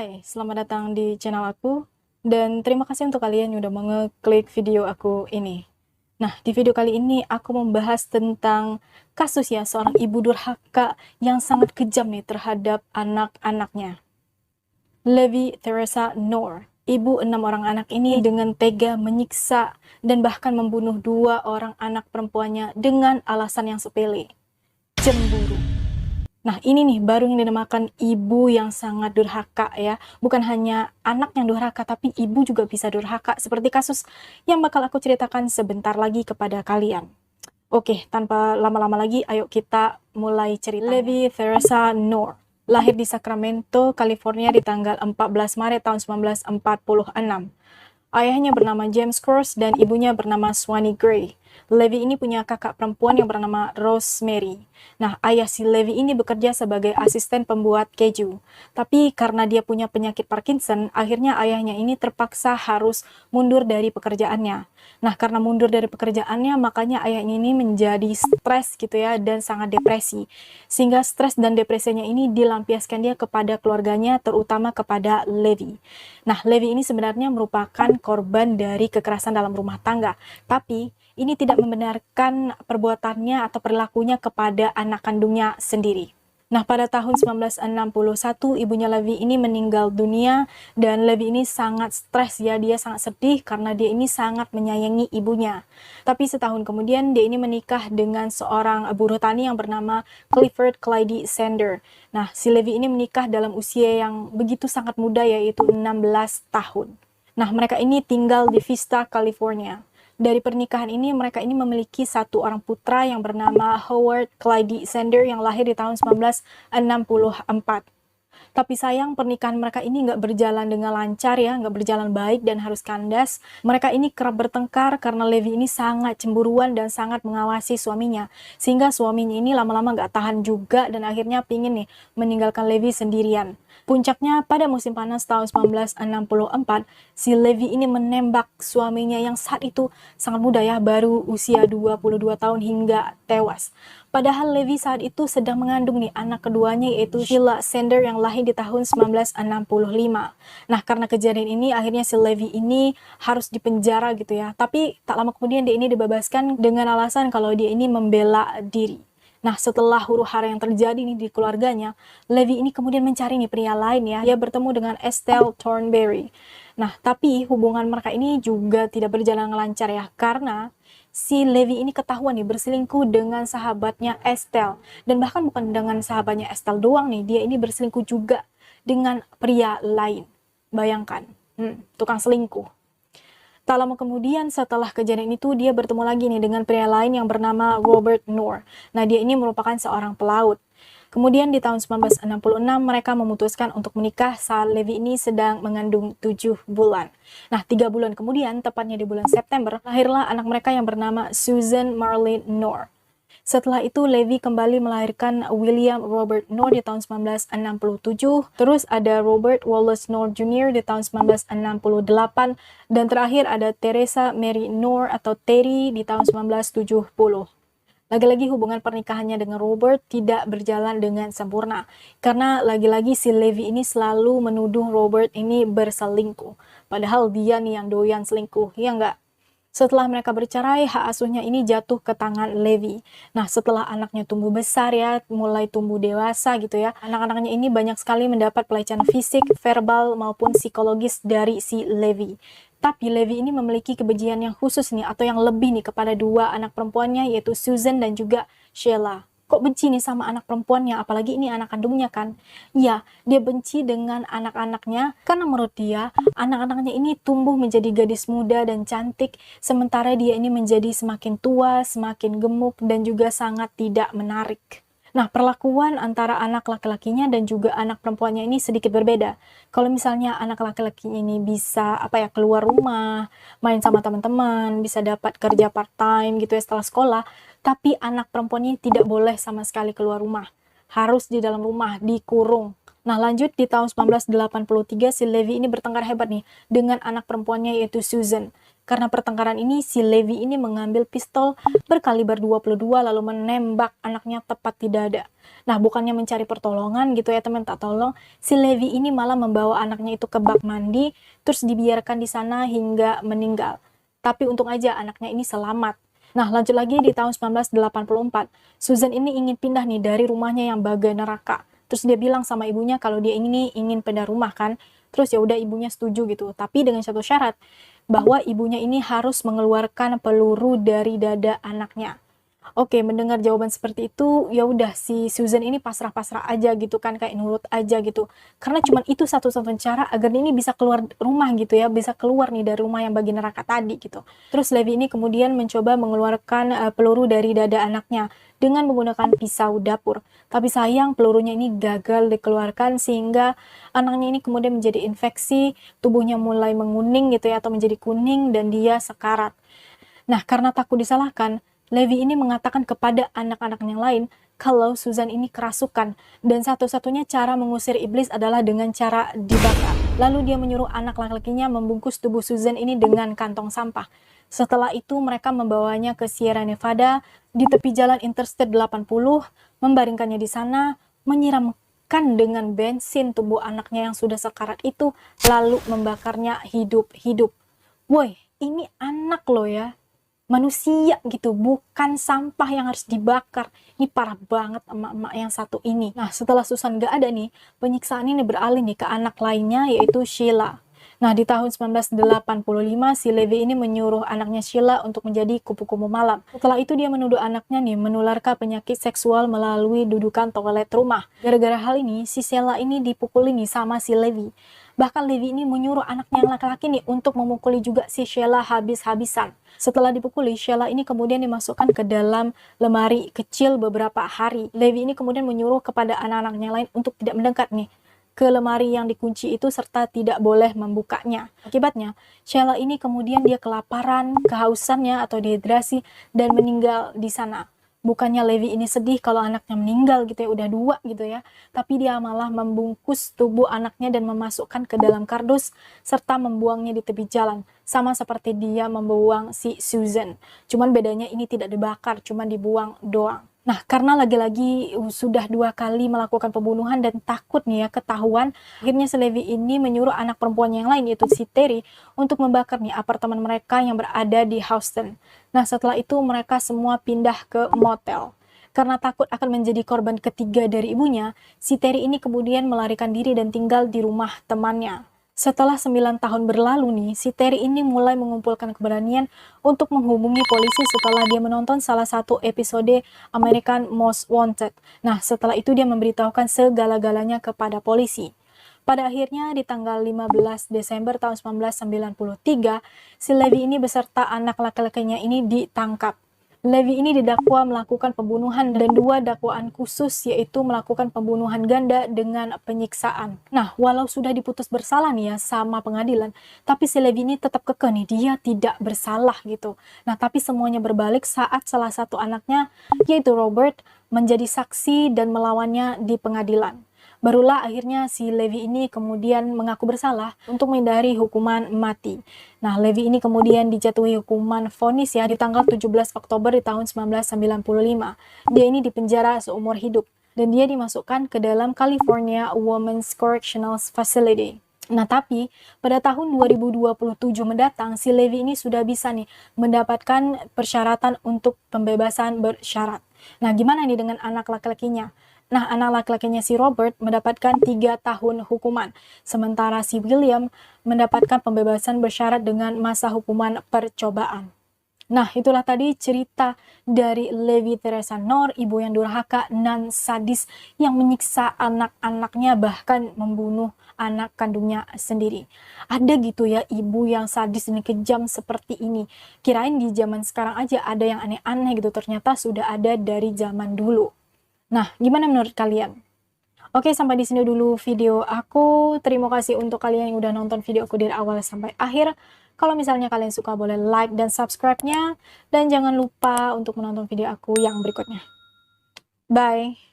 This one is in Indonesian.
Hai, selamat datang di channel aku, dan terima kasih untuk kalian yang udah mau ngeklik video aku ini. Nah, di video kali ini aku membahas tentang kasus ya, seorang ibu durhaka yang sangat kejam nih terhadap anak-anaknya. Levi Theresa Noor, ibu 6 orang anak ini dengan tega menyiksa dan bahkan membunuh 2 orang anak perempuannya dengan alasan yang sepele, cemburu. Nah, ini nih baru yang dinamakan ibu yang sangat durhaka ya. Bukan hanya anak yang durhaka, tapi ibu juga bisa durhaka. Seperti kasus yang bakal aku ceritakan sebentar lagi kepada kalian. Oke, tanpa lama-lama lagi, ayo kita mulai cerita. Levi Theresa Noor lahir di Sacramento, California di tanggal 14 Maret tahun 1946. Ayahnya bernama James Cross dan ibunya bernama Swanee Gray. Levi ini punya kakak perempuan yang bernama Rosemary. Nah, ayah si Levi ini bekerja sebagai asisten pembuat keju. Tapi karena dia punya penyakit Parkinson, akhirnya ayahnya ini terpaksa harus mundur dari pekerjaannya. Nah, karena mundur dari pekerjaannya, makanya ayahnya ini menjadi stres gitu ya, dan sangat depresi. Sehingga stres dan depresinya ini dilampiaskan dia kepada keluarganya, terutama kepada Levi. Nah, Levi ini sebenarnya merupakan korban dari kekerasan dalam rumah tangga. Tapi, ini tidak membenarkan perbuatannya atau perilakunya kepada anak kandungnya sendiri. Nah, pada tahun 1961, ibunya Levi ini meninggal dunia, dan Levi ini sangat stres ya, dia sangat sedih karena dia ini sangat menyayangi ibunya. Tapi setahun kemudian, dia ini menikah dengan seorang buruh tani yang bernama Clifford Clyde Sander. Nah, si Levi ini menikah dalam usia yang begitu sangat muda, yaitu 16 tahun. Nah, mereka ini tinggal di Vista, California. Dari pernikahan ini, mereka ini memiliki satu orang putra yang bernama Howard Clyde Sander yang lahir di tahun 1964. Tapi sayang pernikahan mereka ini nggak berjalan dengan lancar ya, nggak berjalan baik dan harus kandas. Mereka ini kerap bertengkar karena Levi ini sangat cemburuan dan sangat mengawasi suaminya. Sehingga suaminya ini lama-lama nggak tahan juga dan akhirnya pingin nih meninggalkan Levi sendirian. Puncaknya pada musim panas tahun 1964, si Levi ini menembak suaminya yang saat itu sangat muda ya, baru usia 22 tahun hingga tewas. Padahal Levi saat itu sedang mengandung nih anak keduanya, yaitu Sheila Sander yang lahir di tahun 1965. Nah, karena kejadian ini akhirnya si Levi ini harus dipenjara gitu ya. Tapi tak lama kemudian dia ini dibebaskan dengan alasan kalau dia ini membela diri. Nah, setelah huru-hara yang terjadi nih di keluarganya, Levi ini kemudian mencari nih pria lain ya. Dia bertemu dengan Estelle Thornberry. Nah, tapi hubungan mereka ini juga tidak berjalan lancar ya, karena si Levi ini ketahuan nih berselingkuh dengan sahabatnya Estelle. Dan bahkan bukan dengan sahabatnya Estelle doang nih, dia ini berselingkuh juga dengan pria lain. Bayangkan, tukang selingkuh. Tak lama kemudian setelah kejadian itu, dia bertemu lagi nih dengan pria lain yang bernama Robert Noor. Nah, dia ini merupakan seorang pelaut. Kemudian di tahun 1966 mereka memutuskan untuk menikah saat Levi ini sedang mengandung 7 bulan. Nah, 3 bulan kemudian, tepatnya di bulan September, lahirlah anak mereka yang bernama Susan Marlene Noor. Setelah itu, Levi kembali melahirkan William Robert Noor di tahun 1967. Terus ada Robert Wallace Noor Jr. di tahun 1968. Dan terakhir ada Teresa Mary Noor atau Terry di tahun 1970. Lagi-lagi hubungan pernikahannya dengan Robert tidak berjalan dengan sempurna. Karena lagi-lagi si Levi ini selalu menuduh Robert ini berselingkuh. Padahal dia nih yang doyan selingkuh, ya enggak? Setelah mereka bercerai, hak asuhnya ini jatuh ke tangan Levi. Nah, setelah anaknya tumbuh besar ya, mulai tumbuh dewasa gitu ya, anak-anaknya ini banyak sekali mendapat pelecehan fisik, verbal, maupun psikologis dari si Levi. Tapi Levi ini memiliki kebencian yang khusus nih, atau yang lebih nih kepada 2 anak perempuannya, yaitu Susan dan juga Sheila. Kok benci nih sama anak perempuannya, apalagi ini anak kandungnya kan? Ya, dia benci dengan anak-anaknya karena menurut dia, anak-anaknya ini tumbuh menjadi gadis muda dan cantik, sementara dia ini menjadi semakin tua, semakin gemuk, dan juga sangat tidak menarik. Nah, perlakuan antara anak laki-lakinya dan juga anak perempuannya ini sedikit berbeda. Kalau misalnya anak laki-lakinya ini bisa keluar rumah, main sama teman-teman, bisa dapat kerja part-time gitu ya setelah sekolah, tapi anak perempuannya tidak boleh sama sekali keluar rumah. Harus di dalam rumah, dikurung. Nah, lanjut di tahun 1983 si Levi ini bertengkar hebat nih dengan anak perempuannya, yaitu Susan. Karena pertengkaran ini, si Levi ini mengambil pistol berkaliber 22 lalu menembak anaknya tepat di dada. Nah, bukannya mencari pertolongan gitu ya teman, tak tolong, si Levi ini malah membawa anaknya itu ke bak mandi, terus dibiarkan di sana hingga meninggal. Tapi untung aja anaknya ini selamat. Nah, lanjut lagi di tahun 1984, Susan ini ingin pindah nih dari rumahnya yang bagai neraka. Terus dia bilang sama ibunya kalau dia ini ingin pindah rumah kan. Terus ya udah ibunya setuju gitu. Tapi dengan satu syarat, bahwa ibunya ini harus mengeluarkan peluru dari dada anaknya. Oke, mendengar jawaban seperti itu, ya udah si Susan ini pasrah-pasrah aja gitu kan, kayak nurut aja gitu. Karena cuma itu satu-satunya cara agar ini bisa keluar rumah gitu ya, bisa keluar nih dari rumah yang bagi neraka tadi gitu. Terus Levi ini kemudian mencoba mengeluarkan peluru dari dada anaknya dengan menggunakan pisau dapur. Tapi sayang pelurunya ini gagal dikeluarkan sehingga anaknya ini kemudian menjadi infeksi, tubuhnya mulai menguning gitu ya atau menjadi kuning dan dia sekarat. Nah, karena takut disalahkan, Levi ini mengatakan kepada anak-anak yang lain kalau Susan ini kerasukan dan satu-satunya cara mengusir iblis adalah dengan cara dibakar. Lalu dia menyuruh anak laki-lakinya membungkus tubuh Susan ini dengan kantong sampah. Setelah itu mereka membawanya ke Sierra Nevada di tepi jalan Interstate 80, membaringkannya di sana, menyiramkan dengan bensin tubuh anaknya yang sudah sekarat itu, lalu membakarnya hidup-hidup. Woi, ini anak loh ya. Manusia gitu, bukan sampah yang harus dibakar. Ini parah banget emak-emak yang satu ini. Nah, setelah Susan gak ada nih, penyiksaan ini beralih nih ke anak lainnya yaitu Sheila. Nah, di tahun 1985, si Levi ini menyuruh anaknya Sheila untuk menjadi kupu-kupu malam. Setelah itu dia menuduh anaknya nih menularkan penyakit seksual melalui dudukan toilet rumah. Gara-gara hal ini, si Sheila ini dipukuli nih sama si Levi. Bahkan Levi ini menyuruh anaknya yang laki-laki nih untuk memukuli juga si Sheila habis-habisan. Setelah dipukuli, Sheila ini kemudian dimasukkan ke dalam lemari kecil beberapa hari. Levi ini kemudian menyuruh kepada anak-anaknya lain untuk tidak mendekat nih ke lemari yang dikunci itu serta tidak boleh membukanya. Akibatnya, Sheila ini kemudian dia kelaparan, kehausannya atau dehidrasi dan meninggal di sana. Bukannya Levi ini sedih kalau anaknya meninggal gitu ya, udah dua gitu ya. Tapi dia malah membungkus tubuh anaknya dan memasukkan ke dalam kardus serta membuangnya di tepi jalan. Sama seperti dia membuang si Susan. Cuman bedanya ini tidak dibakar, cuman dibuang doang. Nah, karena lagi-lagi sudah 2 kali melakukan pembunuhan dan takut nih ya ketahuan, akhirnya si Levi ini menyuruh anak perempuan yang lain yaitu si Terry untuk membakar nih apartemen mereka yang berada di Houston. Nah, setelah itu mereka semua pindah ke motel. Karena takut akan menjadi korban ketiga dari ibunya, si Terry ini kemudian melarikan diri dan tinggal di rumah temannya. Setelah 9 tahun berlalu nih, si Terry ini mulai mengumpulkan keberanian untuk menghubungi polisi setelah dia menonton salah satu episode American Most Wanted. Nah, setelah itu dia memberitahukan segala-galanya kepada polisi. Pada akhirnya di tanggal 15 Desember tahun 1993, si Levi ini beserta anak laki-lakinya ini ditangkap. Levi ini didakwa melakukan pembunuhan dan 2 dakwaan khusus yaitu melakukan pembunuhan ganda dengan penyiksaan. Nah, walau sudah diputus bersalah nih ya sama pengadilan, tapi si Levi ini tetap kekeh nih, dia tidak bersalah gitu. Nah, tapi semuanya berbalik saat salah satu anaknya yaitu Robert menjadi saksi dan melawannya di pengadilan. Barulah akhirnya si Levi ini kemudian mengaku bersalah untuk menghindari hukuman mati. Nah, Levi ini kemudian dijatuhi hukuman vonis ya di tanggal 17 Oktober di tahun 1995. Dia ini dipenjara seumur hidup dan dia dimasukkan ke dalam California Women's Correctional Facility. Nah, tapi pada tahun 2027 mendatang, si Levi ini sudah bisa nih mendapatkan persyaratan untuk pembebasan bersyarat. Nah, gimana nih dengan anak laki-lakinya? Nah, anak laki-lakinya si Robert mendapatkan 3 tahun hukuman, sementara si William mendapatkan pembebasan bersyarat dengan masa hukuman percobaan. Nah, itulah tadi cerita dari Levi Teresa Nor, ibu yang durhaka dan sadis yang menyiksa anak-anaknya bahkan membunuh anak kandungnya sendiri. Ada gitu ya ibu yang sadis dan kejam seperti ini. Kirain di zaman sekarang aja ada yang aneh-aneh gitu, ternyata sudah ada dari zaman dulu. Nah, gimana menurut kalian? Oke, sampai di sini dulu video aku. Terima kasih untuk kalian yang udah nonton video aku dari awal sampai akhir. Kalau misalnya kalian suka boleh like dan subscribe-nya. Dan jangan lupa untuk menonton video aku yang berikutnya. Bye!